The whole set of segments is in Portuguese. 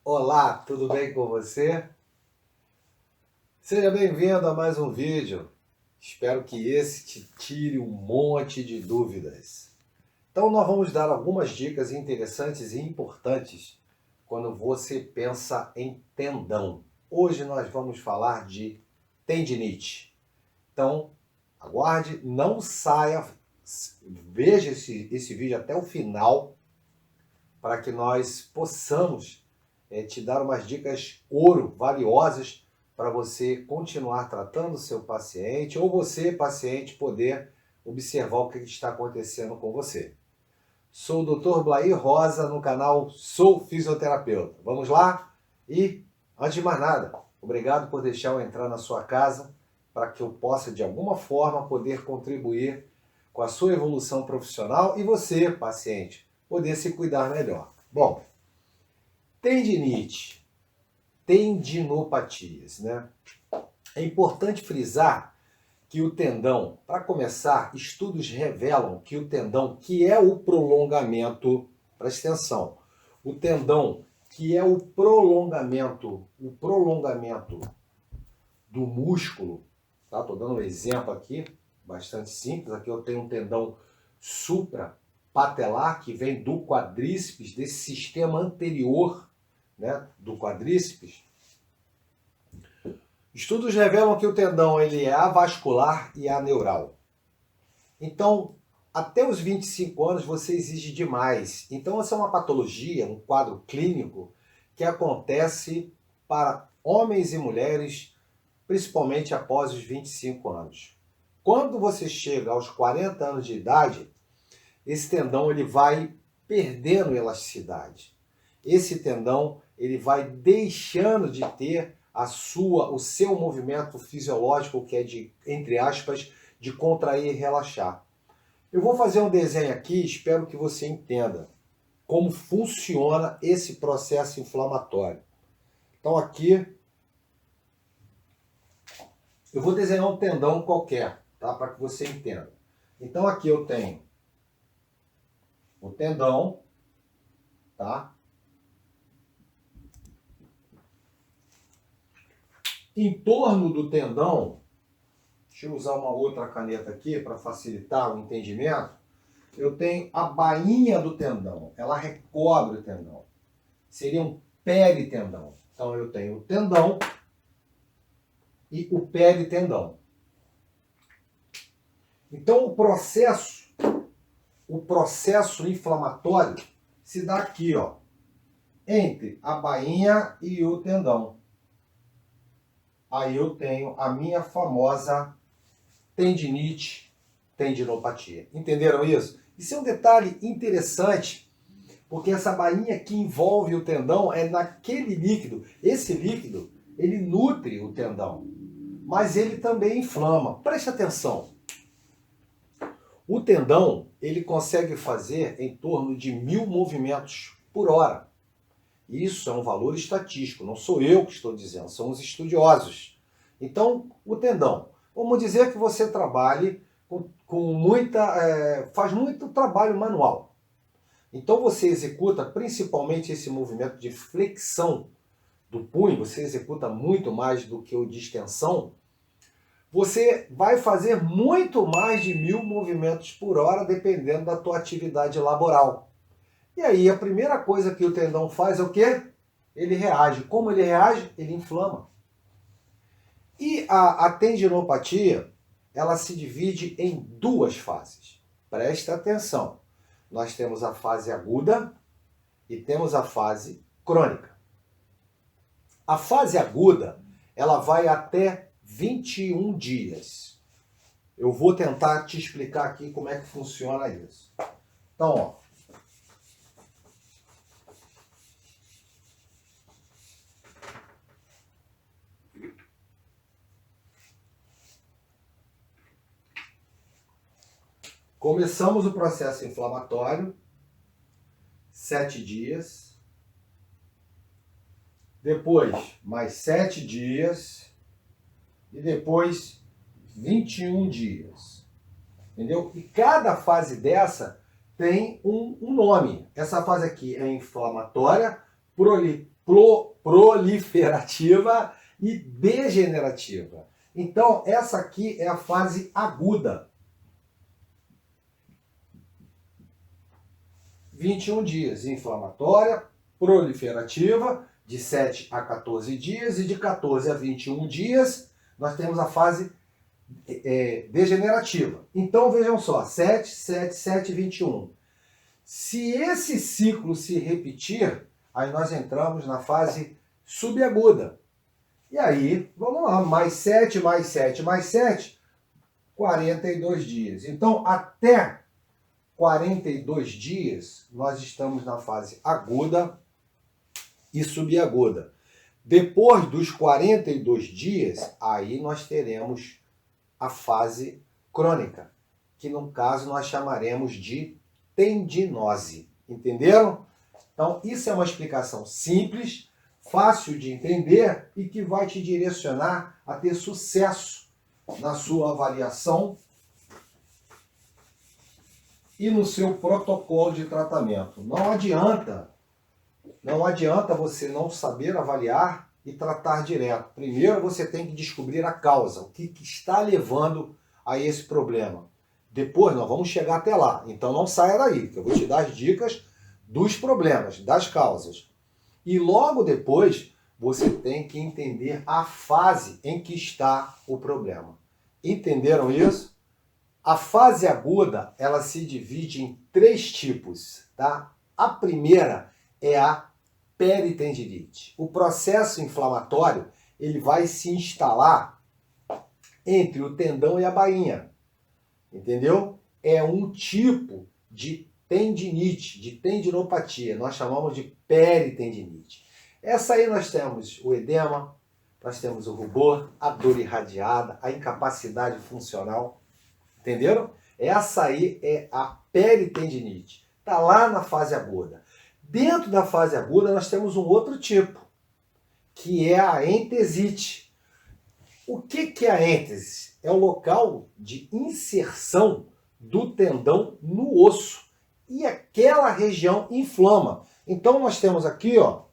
Olá, tudo bem com você? Seja bem-vindo a mais um vídeo. Espero que esse te tire um monte de dúvidas. Então, nós vamos dar algumas dicas interessantes e importantes quando você pensa em tendão. Hoje nós vamos falar de tendinite. Então, aguarde, não saia, veja esse vídeo até o final para que nós possamos te dar umas dicas ouro, valiosas, para você continuar tratando o seu paciente ou você, paciente, poder observar o que está acontecendo com você. Sou o Dr. Blair Rosa no canal Sou Fisioterapeuta. Vamos lá? E, antes de mais nada, obrigado por deixar eu entrar na sua casa para que eu possa, de alguma forma, poder contribuir com a sua evolução profissional e você, paciente, poder se cuidar melhor. Bom, tendinite, tendinopatias, né? É importante frisar que o tendão, para começar, estudos revelam que o tendão, que é o prolongamento, presta atenção, o tendão, que é o prolongamento do músculo, tá? Estou dando um exemplo aqui, bastante simples. Aqui eu tenho um tendão suprapatelar, que vem do quadríceps, desse sistema anterior, né, do quadríceps. Estudos revelam que o tendão ele é avascular e aneural. Então, até os 25 anos você exige demais. Então, essa é uma patologia, um quadro clínico que acontece para homens e mulheres, principalmente após os 25 anos. Quando você chega aos 40 anos de idade, esse tendão ele vai perdendo elasticidade. Esse tendão ele vai deixando de ter o seu movimento fisiológico, que é de, entre aspas, de contrair e relaxar. Eu vou fazer um desenho aqui, espero que você entenda como funciona esse processo inflamatório. Então aqui eu vou desenhar um tendão qualquer, tá? Para que você entenda. Então aqui eu tenho o tendão, tá? Em torno do tendão, deixa eu usar uma outra caneta aqui para facilitar o entendimento. Eu tenho a bainha do tendão, ela recobre o tendão. Seria um peritendão. Então eu tenho o tendão e o peritendão. Então o processo inflamatório se dá aqui, ó, entre a bainha e o tendão. Aí eu tenho a minha famosa tendinite, tendinopatia. Entenderam isso? Isso é um detalhe interessante, porque essa bainha que envolve o tendão é naquele líquido. Esse líquido, ele nutre o tendão, mas ele também inflama. Preste atenção. O tendão, ele consegue fazer em torno de 1000 movimentos por hora. Isso é um valor estatístico, não sou eu que estou dizendo, são os estudiosos. Então, o tendão, vamos dizer que você trabalhe faz muito trabalho manual. Então você executa principalmente esse movimento de flexão do punho, você executa muito mais do que o de extensão. Você vai fazer muito mais de 1000 movimentos por hora, dependendo da tua atividade laboral. E aí a primeira coisa que o tendão faz é o quê? Ele reage. Como ele reage? Ele inflama. E a tendinopatia, ela se divide em duas fases. Presta atenção. Nós temos a fase aguda e temos a fase crônica. A fase aguda, ela vai até 21 dias. Eu vou tentar te explicar aqui como é que funciona isso. Então, ó. Começamos o processo inflamatório, 7 dias. depois mais 7 dias e depois 21 dias. Entendeu? E cada fase dessa tem um nome. Essa fase aqui é inflamatória, proliferativa e degenerativa. Então, essa aqui é a fase aguda. 21 dias, inflamatória, proliferativa, de 7 a 14 dias, e de 14 a 21 dias, nós temos a fase degenerativa. Então, vejam só, 7, 7, 7, 21. Se esse ciclo se repetir, aí nós entramos na fase subaguda. E aí, vamos lá, mais 7, mais 7, mais 7, 42 dias. Então, até 42 dias, nós estamos na fase aguda e subaguda. Depois dos 42 dias, aí nós teremos a fase crônica, que no caso nós chamaremos de tendinose. Entenderam? Então, isso é uma explicação simples, fácil de entender e que vai te direcionar a ter sucesso na sua avaliação e no seu protocolo de tratamento. Não adianta você não saber avaliar e tratar direto. Primeiro você tem que descobrir a causa, o que está levando a esse problema. Depois nós vamos chegar até lá. Então não saia daí, que eu vou te dar as dicas dos problemas, das causas. E logo depois você tem que entender a fase em que está o problema. Entenderam isso? A fase aguda, ela se divide em 3 tipos, tá? A primeira é a peritendinite. O processo inflamatório, ele vai se instalar entre o tendão e a bainha. Entendeu? É um tipo de tendinite, de tendinopatia. Nós chamamos de peritendinite. Essa aí nós temos o edema, nós temos o rubor, a dor irradiada, a incapacidade funcional. Entenderam? Essa aí é a peritendinite. Está lá na fase aguda. Dentro da fase aguda nós temos um outro tipo, que é a entesite. O que é a êntese? É o local de inserção do tendão no osso. E aquela região inflama. Então nós temos aqui, ó,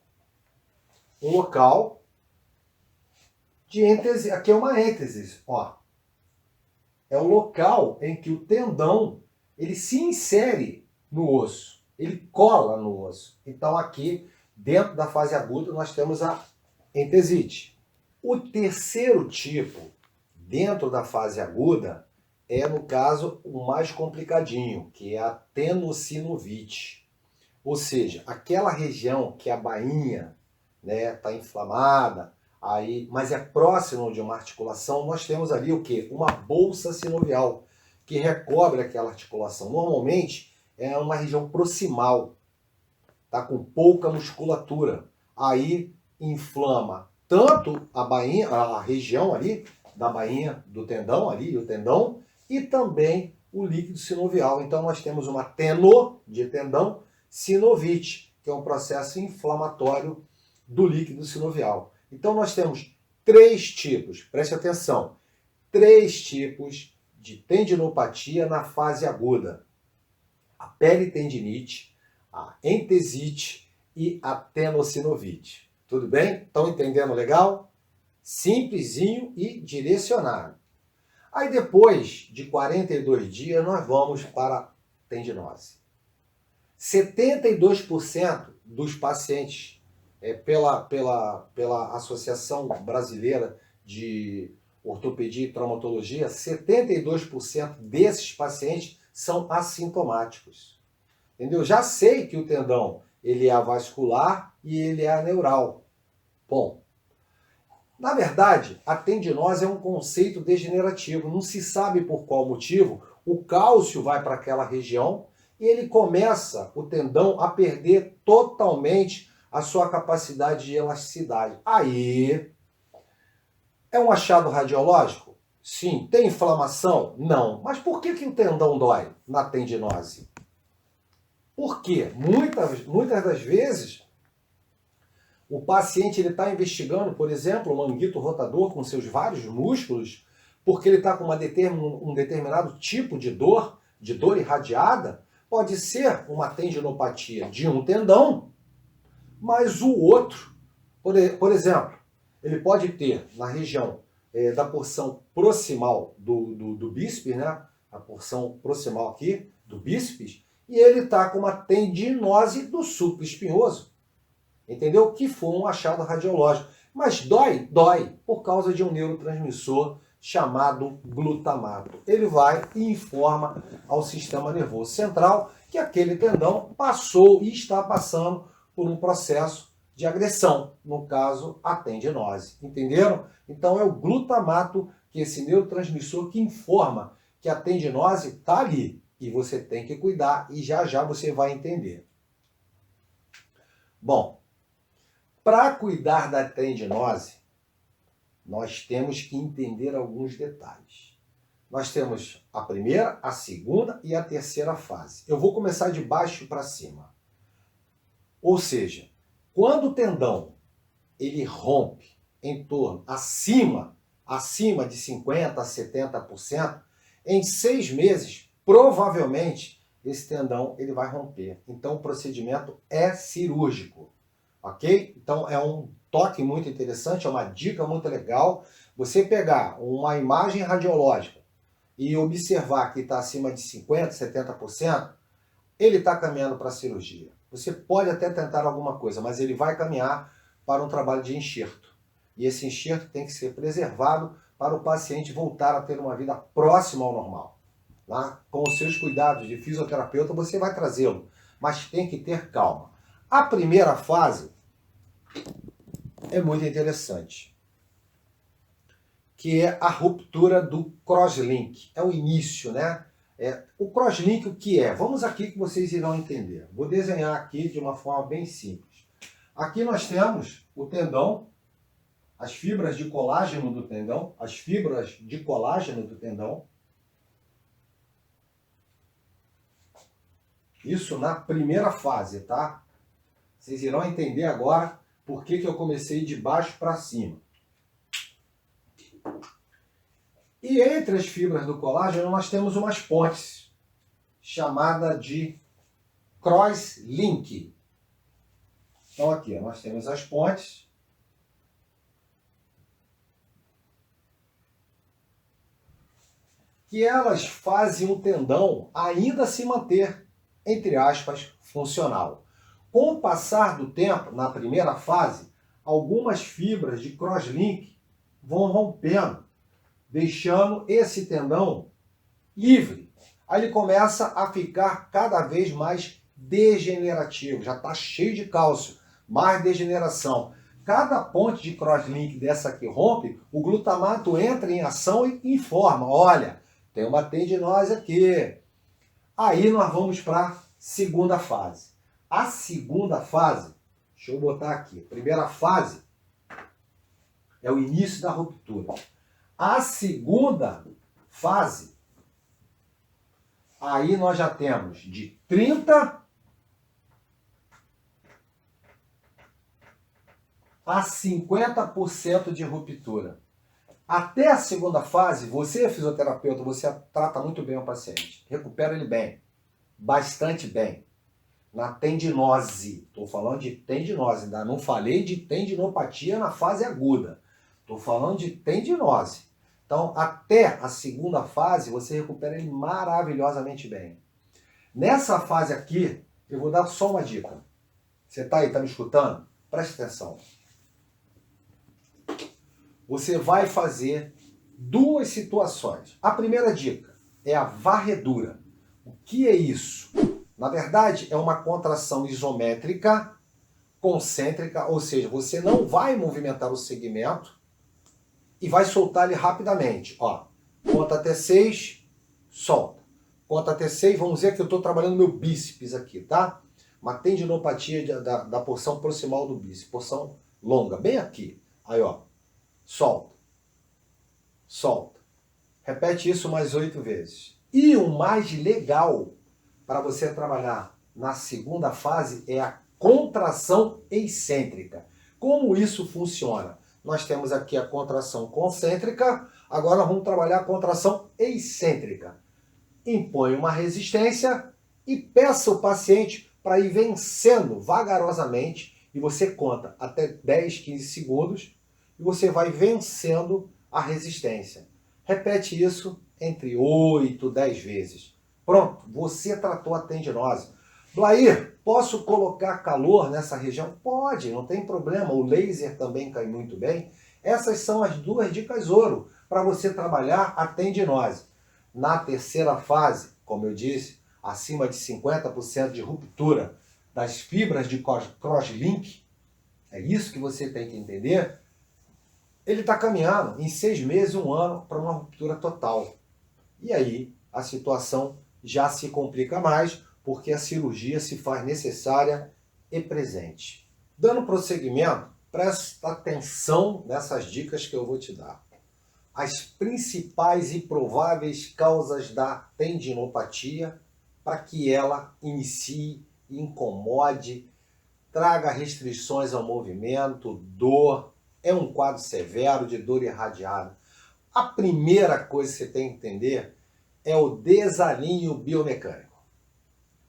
um local de êntese. Aqui é uma êntese, ó. É o local em que o tendão ele se insere no osso. Ele cola no osso. Então aqui, dentro da fase aguda, nós temos a entesite. O terceiro tipo, dentro da fase aguda, é, no caso, o mais complicadinho, que é a tenossinovite. Ou seja, aquela região que a bainha está inflamada, aí, mas é próximo de uma articulação, nós temos ali o quê? Uma bolsa sinovial, que recobre aquela articulação. Normalmente, é uma região proximal, tá? Com pouca musculatura. Aí inflama tanto a bainha, a região ali da bainha do tendão, ali o tendão, e também o líquido sinovial. Então nós temos uma teno de tendão, sinovite, que é um processo inflamatório do líquido sinovial. Então nós temos 3 tipos, preste atenção, 3 tipos de tendinopatia na fase aguda. A peritendinite, a entesite e a tenossinovite. Tudo bem? Estão entendendo legal? Simplesinho e direcionado. Aí depois de 42 dias nós vamos para a tendinose. 72% dos pacientes, pela Associação Brasileira de Ortopedia e Traumatologia, 72% desses pacientes são assintomáticos. Entendeu? Já sei que o tendão ele é avascular e ele é aneural. Bom, na verdade, a tendinose é um conceito degenerativo. Não se sabe por qual motivo o cálcio vai para aquela região e ele começa, o tendão, a perder totalmente a sua capacidade de elasticidade. Aí, é um achado radiológico? Sim. Tem inflamação? Não. Mas por que o tendão dói na tendinose? Por quê? Muitas das vezes, O paciente está investigando, por exemplo, o manguito rotador com seus vários músculos, porque ele está com um determinado tipo de dor irradiada. Pode ser uma tendinopatia de um tendão, mas o outro, por exemplo, ele pode ter na região da porção proximal do bíceps, né? A porção proximal aqui do bíceps, e ele está com uma tendinose do supraespinhoso. Entendeu? Que foi um achado radiológico. Mas dói? Dói, por causa de um neurotransmissor chamado glutamato. Ele vai e informa ao sistema nervoso central que aquele tendão passou e está passando por um processo de agressão, no caso, a tendinose. Entenderam? Então é o glutamato, que é esse neurotransmissor que informa que a tendinose está ali e você tem que cuidar, e já já você vai entender. Bom, para cuidar da tendinose, nós temos que entender alguns detalhes. Nós temos a primeira, a segunda e a terceira fase. Eu vou começar de baixo para cima. Ou seja, quando o tendão ele rompe em torno acima de 50% a 70%, em 6 meses, provavelmente, esse tendão ele vai romper. Então, o procedimento é cirúrgico. Ok? Então é um toque muito interessante, é uma dica muito legal. Você pegar uma imagem radiológica e observar que está acima de 50%, 70%, ele está caminhando para a cirurgia. Você pode até tentar alguma coisa, mas ele vai caminhar para um trabalho de enxerto. E esse enxerto tem que ser preservado para o paciente voltar a ter uma vida próxima ao normal. Tá? Com os seus cuidados de fisioterapeuta, você vai trazê-lo, mas tem que ter calma. A primeira fase é muito interessante, que é a ruptura do crosslink. É o início, né? O crosslink o que é? Vamos aqui que vocês irão entender. Vou desenhar aqui de uma forma bem simples. Aqui nós temos o tendão, as fibras de colágeno do tendão, Isso na primeira fase, tá? Vocês irão entender agora por que eu comecei de baixo para cima. E entre as fibras do colágeno nós temos umas pontes, chamada de crosslink. Então aqui nós temos as pontes. Que elas fazem o tendão ainda se manter, entre aspas, funcional. Com o passar do tempo, na primeira fase, algumas fibras de crosslink vão rompendo, deixando esse tendão livre. Aí ele começa a ficar cada vez mais degenerativo, já está cheio de cálcio, mais degeneração. Cada ponte de crosslink dessa que rompe, o glutamato entra em ação e informa, olha, tem uma tendinose aqui. Aí nós vamos para a segunda fase. A segunda fase, deixa eu botar aqui, a primeira fase é o início da ruptura. A segunda fase, aí nós já temos de 30% a 50% de ruptura. Até a segunda fase, você é fisioterapeuta, você trata muito bem o paciente. Recupera ele bem, bastante bem. Na tendinose, estou falando de tendinose, ainda não falei de tendinopatia na fase aguda. Estou falando de tendinose. Então, até a segunda fase, você recupera ele maravilhosamente bem. Nessa fase aqui, eu vou dar só uma dica. Você está aí, está me escutando? Preste atenção. Você vai fazer duas situações. A primeira dica é a varredura. O que é isso? Na verdade, é uma contração isométrica, concêntrica, ou seja, você não vai movimentar o segmento e vai soltar ele rapidamente. Ó, conta até 6, solta. Conta até 6, vamos dizer que eu estou trabalhando meu bíceps aqui, tá? Uma tendinopatia da porção proximal do bíceps, porção longa, bem aqui. Aí, ó, solta. Solta. Repete isso mais 8 vezes. E o mais legal para você trabalhar na segunda fase é a contração excêntrica. Como isso funciona? Nós temos aqui a contração concêntrica, agora vamos trabalhar a contração excêntrica. Impõe uma resistência e peça o paciente para ir vencendo vagarosamente, e você conta até 10, 15 segundos, e você vai vencendo a resistência. Repete isso entre 8, 10 vezes. Pronto, você tratou a tendinose. Blair, posso colocar calor nessa região? Pode, não tem problema. O laser também cai muito bem. Essas são as 2 dicas ouro para você trabalhar a tendinose. Na terceira fase, como eu disse, acima de 50% de ruptura das fibras de crosslink, é isso que você tem que entender, ele está caminhando em 6 meses, 1 ano, para uma ruptura total. E aí a situação já se complica mais, porque a cirurgia se faz necessária e presente. Dando prosseguimento, presta atenção nessas dicas que eu vou te dar. As principais e prováveis causas da tendinopatia para que ela inicie, incomode, traga restrições ao movimento, dor, é um quadro severo de dor irradiada. A primeira coisa que você tem que entender é o desalinho biomecânico.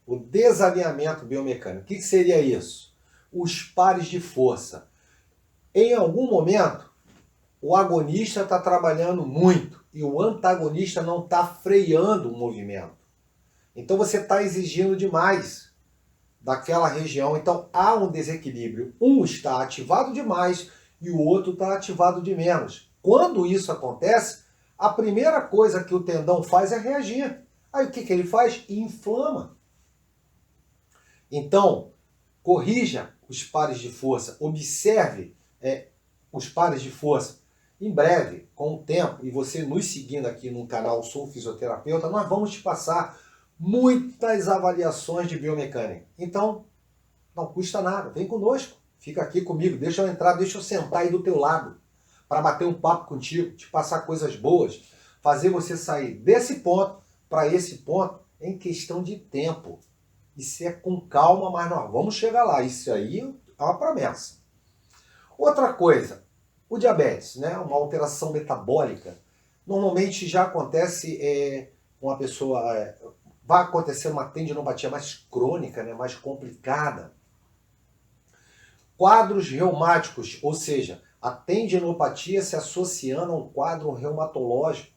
O desalinhamento biomecânico. O que seria isso? Os pares de força. Em algum momento, o agonista está trabalhando muito e o antagonista não está freando o movimento. Então você está exigindo demais daquela região. Então há um desequilíbrio. Um está ativado demais e o outro está ativado de menos. Quando isso acontece, a primeira coisa que o tendão faz é reagir. Aí o que ele faz? Inflama. Então, corrija os pares de força, observe os pares de força. Em breve, com o tempo, e você nos seguindo aqui no canal Sou Fisioterapeuta, nós vamos te passar muitas avaliações de biomecânica. Então, não custa nada, vem conosco, fica aqui comigo, deixa eu entrar, deixa eu sentar aí do teu lado, para bater um papo contigo, te passar coisas boas, fazer você sair desse ponto para esse ponto em questão de tempo. Isso é com calma, mas nós vamos chegar lá. Isso aí é uma promessa. Outra coisa, o diabetes, né? Uma alteração metabólica. Normalmente já acontece uma pessoa... vai acontecer uma tendinopatia mais crônica, né? Mais complicada. Quadros reumáticos, ou seja, a tendinopatia se associando a um quadro reumatológico.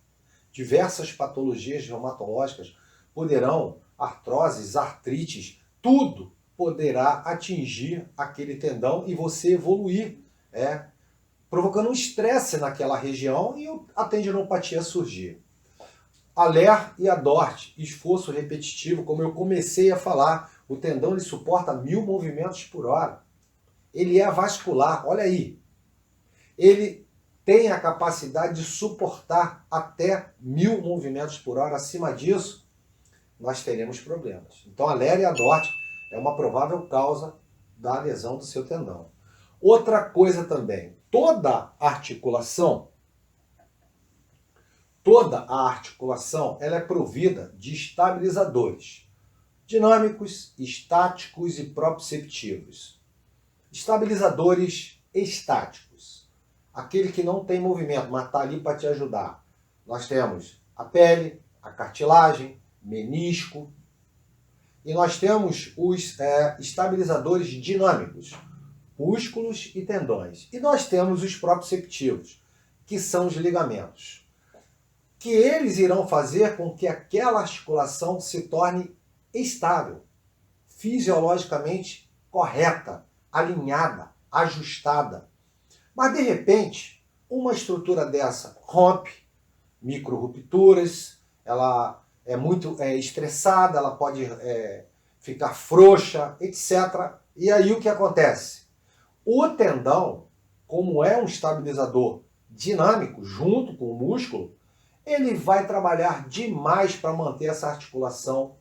Diversas patologias reumatológicas poderão, artroses, artrites, tudo poderá atingir aquele tendão e você evoluir, provocando um estresse naquela região e a tendinopatia surgir. A LER e a DORT, esforço repetitivo, como eu comecei a falar, o tendão ele suporta 1000 movimentos por hora. Ele é vascular, olha aí. Ele tem a capacidade de suportar até 1000 movimentos por hora. Acima disso, nós teremos problemas. Então a LER e a DORT é uma provável causa da lesão do seu tendão. Outra coisa também, toda a articulação ela é provida de estabilizadores dinâmicos, estáticos e proprioceptivos. Estabilizadores estáticos, aquele que não tem movimento, mas está ali para te ajudar. Nós temos a pele, a cartilagem, menisco, e nós temos os estabilizadores dinâmicos, músculos e tendões. E nós temos os proprioceptivos, que são os ligamentos, que eles irão fazer com que aquela articulação se torne estável, fisiologicamente correta, alinhada, ajustada. Mas de repente, uma estrutura dessa rompe, micro-rupturas, ela é muito estressada, ela pode ficar frouxa, etc. E aí o que acontece? O tendão, como é um estabilizador dinâmico, junto com o músculo, ele vai trabalhar demais para manter essa articulação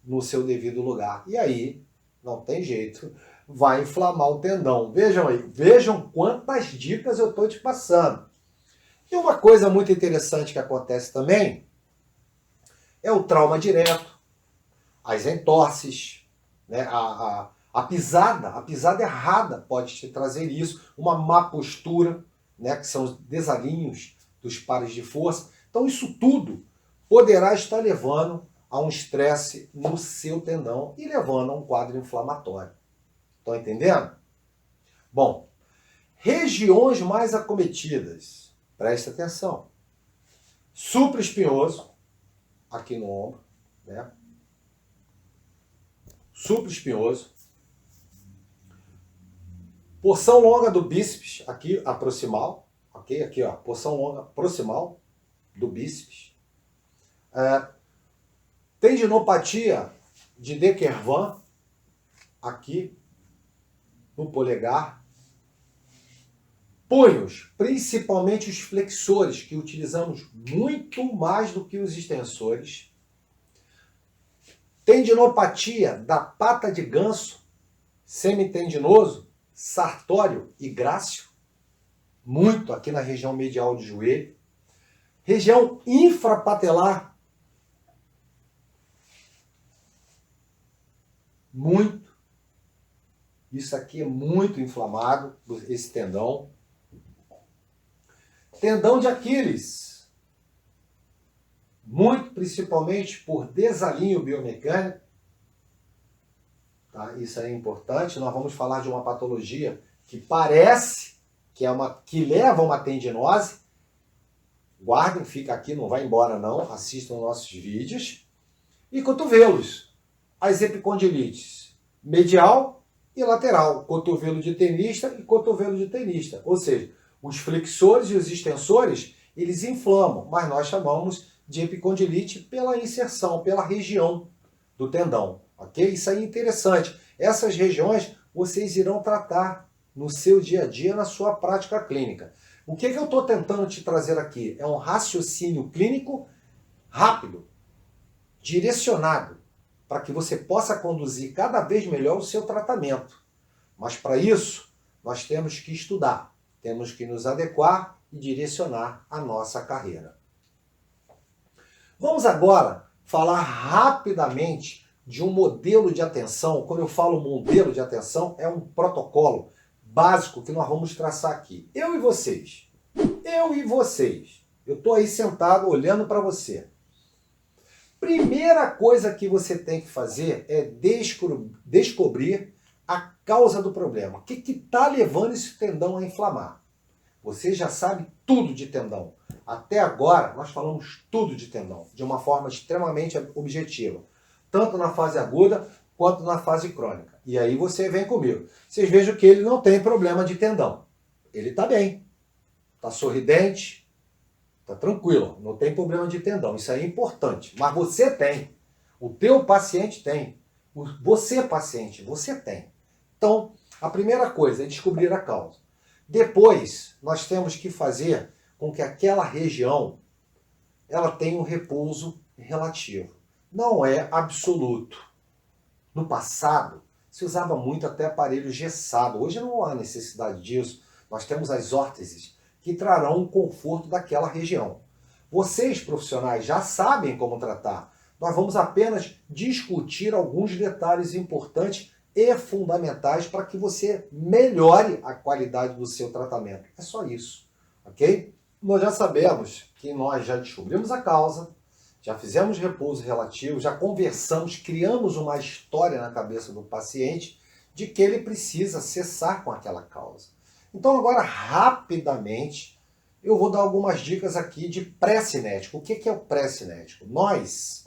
no seu devido lugar. E aí, não tem jeito, vai inflamar o tendão. Vejam aí, vejam quantas dicas eu estou te passando. E uma coisa muito interessante que acontece também é o trauma direto, as entorses, né? A pisada errada pode te trazer isso, uma má postura, né, que são os desalinhos dos pares de força. Então isso tudo poderá estar levando a um estresse no seu tendão e levando a um quadro inflamatório. Estão entendendo? Bom, regiões mais acometidas, presta atenção. Supraespinhoso, aqui no ombro, né? Supraespinhoso. Porção longa do bíceps, aqui a proximal, ok? Aqui, ó, porção longa proximal do bíceps. Tendinopatia de De Quervain, aqui no polegar. Punhos, principalmente os flexores, que utilizamos muito mais do que os extensores. Tendinopatia da pata de ganso, semitendinoso, sartório e grácil, muito aqui na região medial do joelho. Região infrapatelar, muito. Isso aqui é muito inflamado, esse tendão. Tendão de Aquiles, muito principalmente por desalinho biomecânico. Tá? Isso é importante. Nós vamos falar de uma patologia que parece que leva a uma tendinose. Guardem, fica aqui, não vai embora não. Assistam nossos vídeos. E cotovelos, as epicondilites medial e lateral, cotovelo de tenista e cotovelo de tenista. Ou seja, os flexores e os extensores, eles inflamam, mas nós chamamos de epicondilite pela inserção, pela região do tendão, ok? Isso aí é interessante. Essas regiões vocês irão tratar no seu dia a dia, na sua prática clínica. O que eu estou tentando te trazer aqui? É um raciocínio clínico rápido, direcionado, para que você possa conduzir cada vez melhor o seu tratamento. Mas para isso, nós temos que estudar. Temos que nos adequar e direcionar a nossa carreira. Vamos agora falar rapidamente de um modelo de atenção. Quando eu falo modelo de atenção, é um protocolo básico que nós vamos traçar aqui. Eu e vocês. Eu estou aí sentado olhando para você. Primeira coisa que você tem que fazer é descobrir a causa do problema. O que está levando esse tendão a inflamar? Você já sabe tudo de tendão. Até agora, nós falamos tudo de tendão, de uma forma extremamente objetiva. Tanto na fase aguda, quanto na fase crônica. E aí você vem comigo. Vocês vejam que ele não tem problema de tendão. Ele está bem. Está sorridente. Está tranquilo. Não tem problema de tendão. Isso aí é importante. Mas você tem. O teu paciente tem. Você, paciente, você tem. Então, a primeira coisa é descobrir a causa. Depois, nós temos que fazer com que aquela região ela tenha um repouso relativo. Não é absoluto. No passado, se usava muito até aparelho gessado. Hoje não há necessidade disso. Nós temos as órteses que trarão o conforto daquela região. Vocês, profissionais, já sabem como tratar. Nós vamos apenas discutir alguns detalhes importantes e fundamentais para que você melhore a qualidade do seu tratamento. É só isso, ok? Nós já sabemos que nós já descobrimos a causa, já fizemos repouso relativo, já conversamos, criamos uma história na cabeça do paciente de que ele precisa cessar com aquela causa. Então agora, rapidamente, eu vou dar algumas dicas aqui de pré-cinético. O que é o pré-cinético? Nós,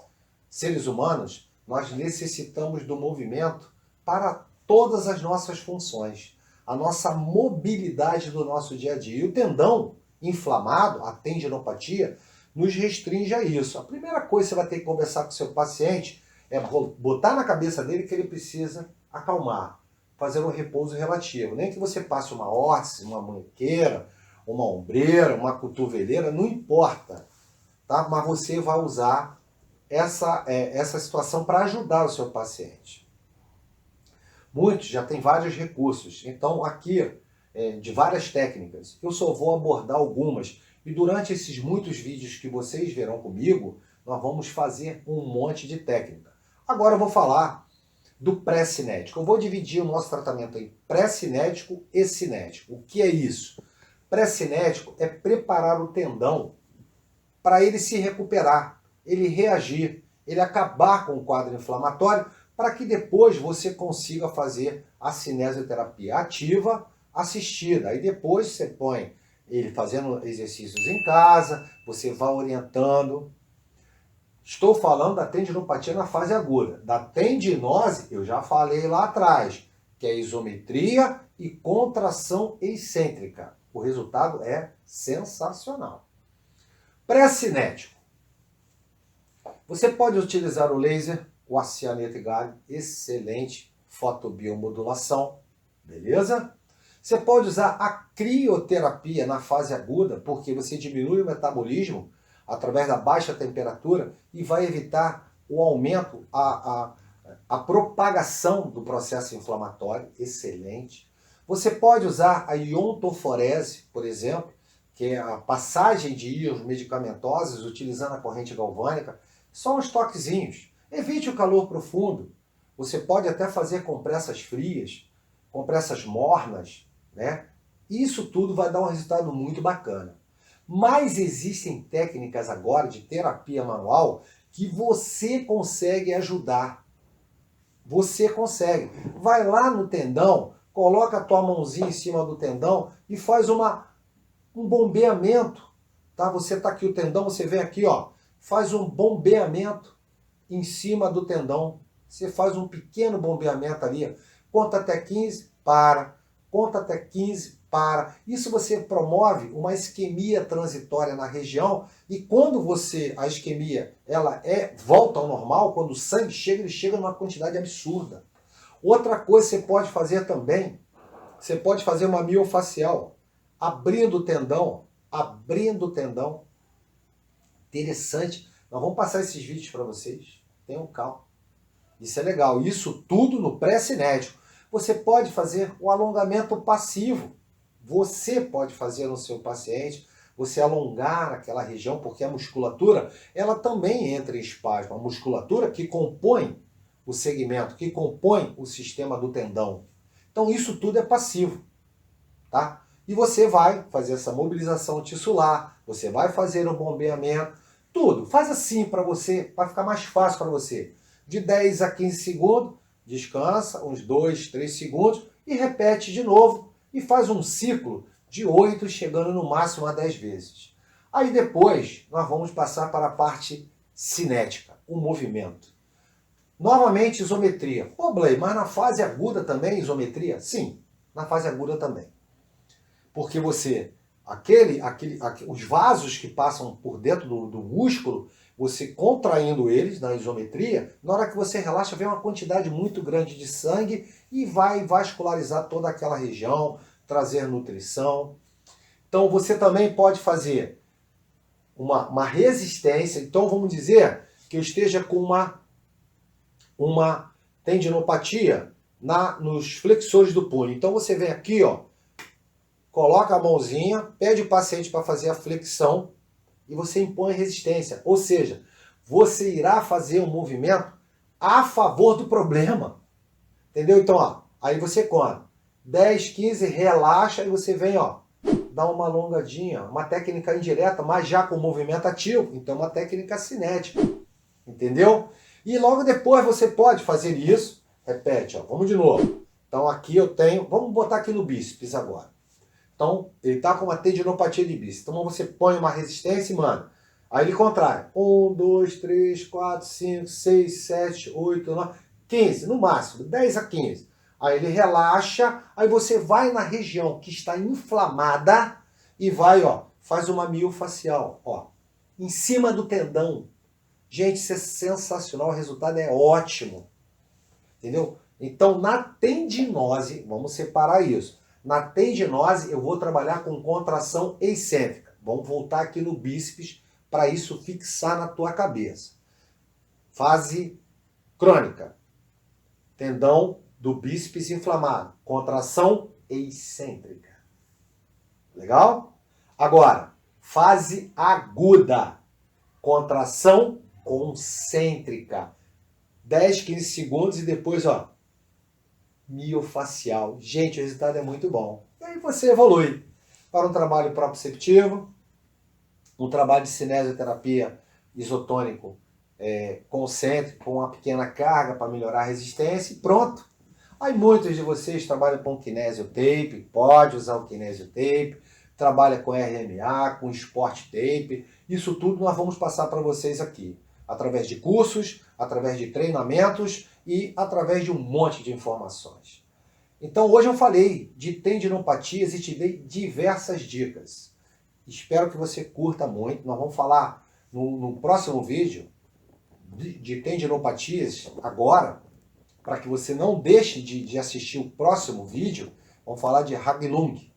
seres humanos, nós necessitamos do movimento para todas as nossas funções, a nossa mobilidade do nosso dia a dia. E o tendão inflamado, a tendinopatia, nos restringe a isso. A primeira coisa que você vai ter que conversar com o seu paciente é botar na cabeça dele que ele precisa acalmar, fazer um repouso relativo. Nem que você passe uma órtese, uma munhequeira, uma ombreira, uma cotoveleira, não importa, tá? Mas você vai usar essa situação para ajudar o seu paciente. Muitos já têm vários recursos, então aqui, de várias técnicas, eu só vou abordar algumas. E durante esses muitos vídeos que vocês verão comigo, nós vamos fazer um monte de técnica. Agora eu vou falar do pré-cinético. Eu vou dividir o nosso tratamento em pré-cinético e cinético. O que é isso? Pré-cinético é preparar o tendão para ele se recuperar, ele reagir, ele acabar com o quadro inflamatório, para que depois você consiga fazer a cinesioterapia ativa assistida. Aí depois você põe ele fazendo exercícios em casa, você vai orientando. Estou falando da tendinopatia na fase aguda. Da tendinose, eu já falei lá atrás, que é isometria e contração excêntrica. O resultado é sensacional. Pré-cinético. Você pode utilizar o laser, o cianeto e galho, excelente fotobiomodulação, beleza? Você pode usar a crioterapia na fase aguda, porque você diminui o metabolismo através da baixa temperatura e vai evitar o aumento, a propagação do processo inflamatório, excelente. Você pode usar a iontoforese, por exemplo, que é a passagem de íons medicamentosos utilizando a corrente galvânica, só uns toquezinhos. Evite o calor profundo. Você pode até fazer compressas frias, compressas mornas, né? Isso tudo vai dar um resultado muito bacana. Mas existem técnicas agora de terapia manual que você consegue ajudar. Você consegue. Vai lá no tendão, coloca a tua mãozinha em cima do tendão e faz um bombeamento. Tá? Você tá aqui o tendão, você vem aqui, ó, faz um bombeamento em cima do tendão. Você faz um pequeno bombeamento ali. Conta até 15, para. Conta até 15, para. Isso você promove uma isquemia transitória na região e quando a isquemia volta ao normal, quando o sangue chega, ele chega numa quantidade absurda. Outra coisa que você pode fazer também, você pode fazer uma miofacial, abrindo o tendão, Interessante. Nós vamos passar esses vídeos para vocês. Tenham calma. Isso é legal. Isso tudo no pré-cinético. Você pode fazer o alongamento passivo. Você pode fazer no seu paciente, você alongar aquela região, porque a musculatura, ela também entra em espasmo. A musculatura que compõe o segmento, que compõe o sistema do tendão. Então isso tudo é passivo, tá? E você vai fazer essa mobilização tissular, você vai fazer o bombeamento, tudo. Faz assim para você, para ficar mais fácil para você. De 10 a 15 segundos, descansa uns 2, 3 segundos e repete de novo e faz um ciclo de 8, chegando no máximo a 10 vezes. Aí depois nós vamos passar para a parte cinética, o movimento. Novamente isometria. Pô, Blay, mas na fase aguda também isometria? Sim, na fase aguda também. Porque você, os vasos que passam por dentro do músculo, você contraindo eles na isometria, na hora que você relaxa, vem uma quantidade muito grande de sangue e vai vascularizar toda aquela região, trazer nutrição. Então você também pode fazer uma resistência. Então vamos dizer que eu esteja com uma tendinopatia nos flexores do punho. Então você vem aqui, ó, coloca a mãozinha, pede o paciente para fazer a flexão e você impõe resistência. Ou seja, você irá fazer um movimento a favor do problema. Entendeu? Então, ó, aí você conta 10, 15, relaxa e você vem, ó, dá uma alongadinha, uma técnica indireta, mas já com movimento ativo. Então, uma técnica cinética. Entendeu? E logo depois você pode fazer isso. Repete, ó, vamos de novo. Então, aqui eu tenho, vamos botar aqui no bíceps agora. Então, ele está com uma tendinopatia de bíceps. Então, você põe uma resistência e manda. Aí ele contrai. 1, 2, 3, 4, 5, 6, 7, 8, 9, 15, no máximo, 10 a 15. Aí ele relaxa, aí você vai na região que está inflamada e vai, ó, faz uma miofacial, ó, em cima do tendão. Gente, isso é sensacional, o resultado é ótimo. Entendeu? Então, na tendinose, vamos separar isso. Na tendinose, eu vou trabalhar com contração excêntrica. Vamos voltar aqui no bíceps para isso fixar na tua cabeça. Fase crônica. Tendão do bíceps inflamado. Contração excêntrica. Legal? Agora, fase aguda. Contração concêntrica. 10, 15 segundos e depois, ó, miofacial. Gente, o resultado é muito bom. E aí você evolui para um trabalho proprioceptivo, um trabalho de cinesioterapia isotônico concêntrico, com uma pequena carga para melhorar a resistência e pronto. Aí muitos de vocês trabalham com kinesiotape, pode usar o kinesiotape, trabalha com RMA, com Sport Tape, isso tudo nós vamos passar para vocês aqui, através de cursos, através de treinamentos e através de um monte de informações. Então hoje eu falei de tendinopatias e te dei diversas dicas. Espero que você curta muito, nós vamos falar no próximo vídeo de tendinopatias agora, para que você não deixe de assistir o próximo vídeo, vamos falar de Haglung.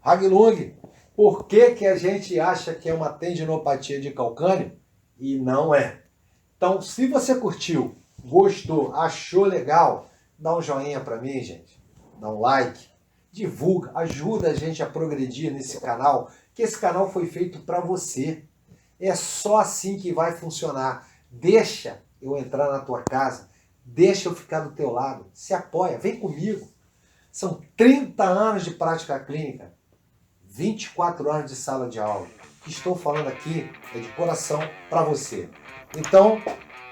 Haglung, por que que a gente acha que é uma tendinopatia de calcâneo e não é? Então, se você curtiu, gostou, achou legal, dá um joinha para mim, gente. Dá um like, divulga, ajuda a gente a progredir nesse canal, que esse canal foi feito para você. É só assim que vai funcionar. Deixa eu entrar na tua casa, deixa eu ficar do teu lado, se apoia, vem comigo. São 30 anos de prática clínica, 24 anos de sala de aula. O que estou falando aqui é de coração para você. Então,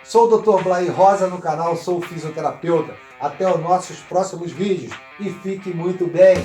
sou o Dr. Blay Rosa no canal, sou fisioterapeuta. Até os nossos próximos vídeos e fique muito bem.